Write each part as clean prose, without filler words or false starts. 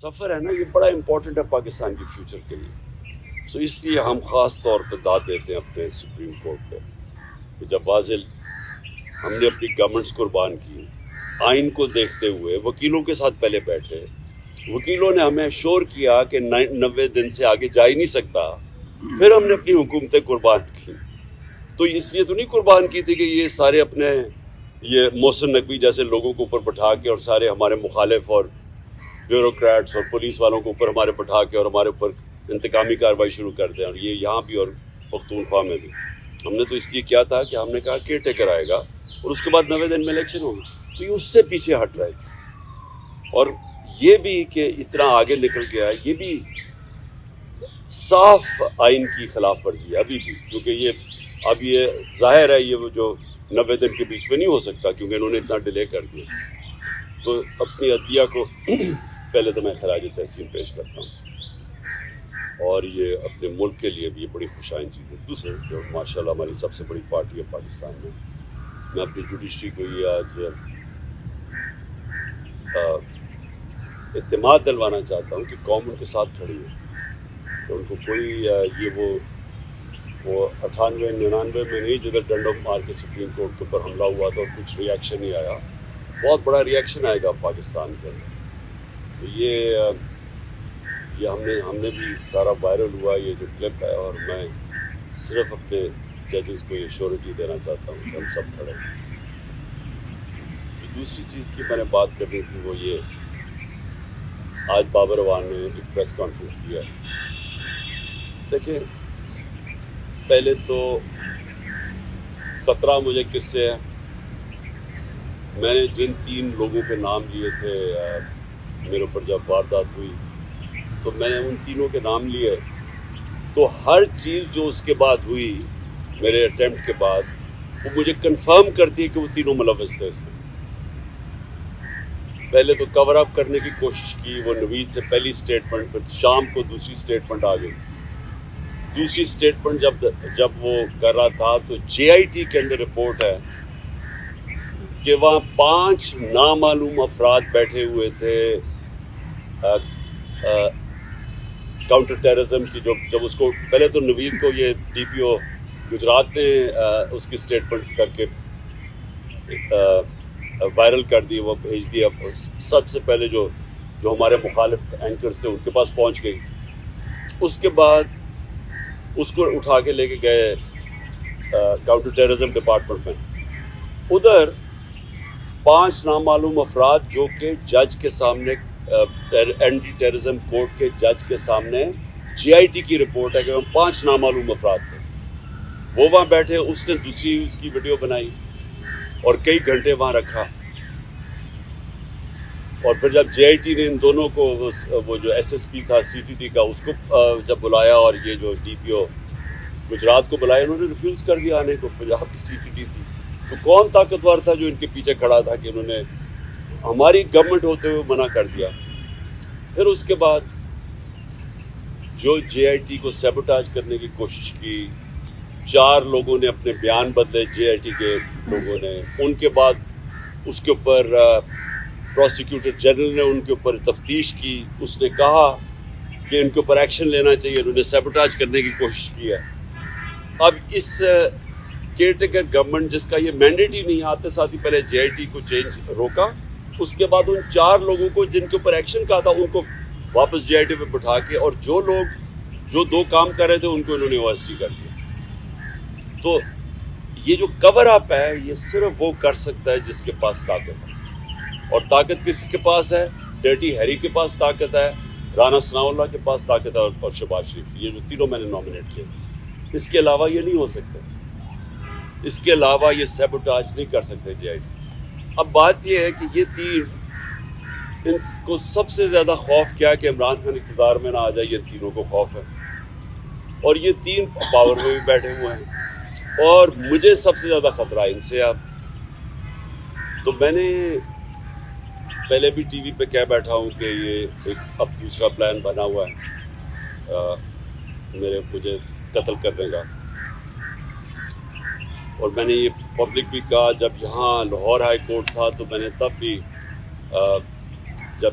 سفر ہے نا یہ بڑا امپورٹنٹ ہے پاکستان کی فیوچر کے لیے. سو اس لیے ہم خاص طور پہ داد دیتے ہیں اپنے سپریم کورٹ پہ کہ جب واضح ہم نے اپنی گورنمنٹس قربان کی, آئین کو دیکھتے ہوئے وکیلوں کے ساتھ پہلے بیٹھے, وکیلوں نے ہمیں شور کیا کہ 90 دن سے آگے جا ہی نہیں سکتا, پھر ہم نے اپنی حکومتیں قربان کی. تو اس لیے تو نہیں قربان کی تھی کہ یہ سارے اپنے یہ محسن نقوی جیسے لوگوں کو اوپر بٹھا کے اور سارے ہمارے مخالف اور بیوروکریٹس اور پولیس والوں کو اوپر ہمارے بٹھا کے اور ہمارے اوپر انتقامی کارروائی شروع کر دیں, اور یہ یہاں بھی اور پختونخوا میں بھی. ہم نے تو اس لیے کیا تھا کہ ہم نے کہا کیئر ٹیکر آئے گا اور اس کے بعد 90 دن میں الیکشن ہوگی, تو یہ اس سے پیچھے ہٹ رہے تھے. اور یہ بھی کہ اتنا آگے نکل گیا, یہ بھی صاف آئین کی خلاف ورزی ہے ابھی بھی, کیونکہ یہ ظاہر ہے یہ وہ جو 90 دن کے بیچ میں نہیں ہو سکتا کیونکہ انہوں نے اتنا ڈیلے کر دیا. تو اپنی عدلیہ کو پہلے تو میں خراج تحسین پیش کرتا ہوں, اور یہ اپنے ملک کے لیے بھی یہ بڑی خوشائن چیز ہے. دوسرے جو ماشاء اللہ ہماری سب سے بڑی پارٹی ہے پاکستان میں اپنی جوڈیشری کو یہ آج اعتماد دلوانا چاہتا ہوں کہ قوم ان کے ساتھ کھڑی ہے, کہ ان کو کوئی یہ وہ 98-99 میں نہیں جدھر ڈنڈوں مار کے سپریم کورٹ کے اوپر حملہ ہوا تھا اور کچھ ریئیکشن نہیں آیا, بہت بڑا ریئیکشن آئے گا پاکستان کے اندر. تو یہ ہم نے بھی سارا وائرل ہوا یہ جو کلپ ہے, اور میں صرف اپنے ججز کو یہ شیورٹی دینا چاہتا ہوں کہ ہم سب کھڑے ہیں. دوسری چیز کی میں نے بات کرنی تھی وہ یہ, آج بابر اعوان نے ایک پریس کانفرنس کیا. دیکھیں پہلے تو خطرہ مجھے کس سے ہے, میں نے جن 3 لوگوں کے نام لیے تھے میرے اوپر جب واردات ہوئی تو میں نے ان تینوں کے نام لیے, تو ہر چیز جو اس کے بعد ہوئی میرے اٹیمپٹ کے بعد وہ مجھے کنفرم کرتی ہے کہ وہ تینوں ملوث تھے اس میں. پہلے تو کور اپ کرنے کی کوشش کی, وہ نوید سے پہلی سٹیٹمنٹ, پھر شام کو دوسری سٹیٹمنٹ آ گئی. دوسری سٹیٹمنٹ جب وہ کر رہا تھا تو JIT کے اندر رپورٹ ہے کہ وہاں 5 نامعلوم افراد بیٹھے ہوئے تھے کاؤنٹر ٹیررزم کی. جب اس کو پہلے تو نوید کو یہ DPO گجرات نے اس کی سٹیٹمنٹ کر کے وائرل کر دی, وہ بھیج دیا, سب سے پہلے جو ہمارے مخالف اینکرز تھے ان کے پاس پہنچ گئی. اس کے بعد اس کو اٹھا کے لے کے گئے کاؤنٹر ٹیررزم ڈپارٹمنٹ میں. ادھر 5 نامعلوم افراد جو کہ جج کے سامنے اینٹی ٹیررزم کورٹ کے جج کے سامنے JIT کی رپورٹ ہے کہ وہ 5 نامعلوم افراد تھے, وہ وہاں بیٹھے. اس نے دوسری اس کی ویڈیو بنائی اور کئی گھنٹے وہاں رکھا, اور پھر جب JIT نے ان دونوں کو وہ جو SSP تھا CTT کا اس کو جب بلایا اور یہ جو DPO گجرات کو بلایا, انہوں نے ریفیوز کر دیا آنے کو. پنجاب کی CTT تھی, تو کون طاقتور تھا جو ان کے پیچھے کھڑا تھا کہ انہوں نے ہماری گورنمنٹ ہوتے ہوئے منع کر دیا. پھر اس کے بعد جو JIT کو سیبوٹاج کرنے کی کوشش کی, 4 لوگوں نے اپنے بیان بدلے JIT کے لوگوں نے. ان کے بعد اس کے اوپر پروسیکیوٹر جنرل نے ان کے اوپر تفتیش کی, اس نے کہا کہ ان کے اوپر ایکشن لینا چاہیے, انہوں نے سیبوٹاج کرنے کی کوشش کی ہے. اب اس کیئر ٹیکر گورنمنٹ جس کا یہ مینڈیٹ ہی نہیں, آتے ساتھ ہی پہلے JIT کو چینج روکا, اس کے بعد ان 4 لوگوں کو جن کے اوپر ایکشن کہا تھا ان کو واپس JIT پہ بٹھا کے, اور جو لوگ جو 2 کام کر رہے تھے ان کو انہوں نے OST کر دیا. تو یہ جو کور اپ ہے یہ صرف وہ کر سکتا ہے جس کے پاس طاقت ہے, اور طاقت کس کے پاس ہے؟ ڈرٹی ہیری کے پاس طاقت ہے, رانا ثناء اللہ کے پاس طاقت ہے, اور شہباز شریف. یہ جو تینوں میں نے نامنیٹ کیے, اس کے علاوہ یہ نہیں ہو سکتے, اس کے علاوہ یہ سیبوٹاج نہیں کر سکتے JIT. اب بات یہ ہے کہ یہ 3 ان کو سب سے زیادہ خوف کیا کہ عمران خان اقتدار میں نہ آ جائے, یہ تینوں کو خوف ہے, اور یہ 3 پاور میں بھی بیٹھے ہوئے ہیں, اور مجھے سب سے زیادہ خطرہ ان سے. اب تو میں نے پہلے بھی ٹی وی پہ کہہ بیٹھا ہوں کہ یہ ایک اب دوسرا پلان بنا ہوا ہے مجھے قتل کرنے کا, اور میں نے یہ پبلک بھی کہا. جب یہاں لاہور ہائی کورٹ تھا تو میں نے تب بھی جب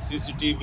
CCTV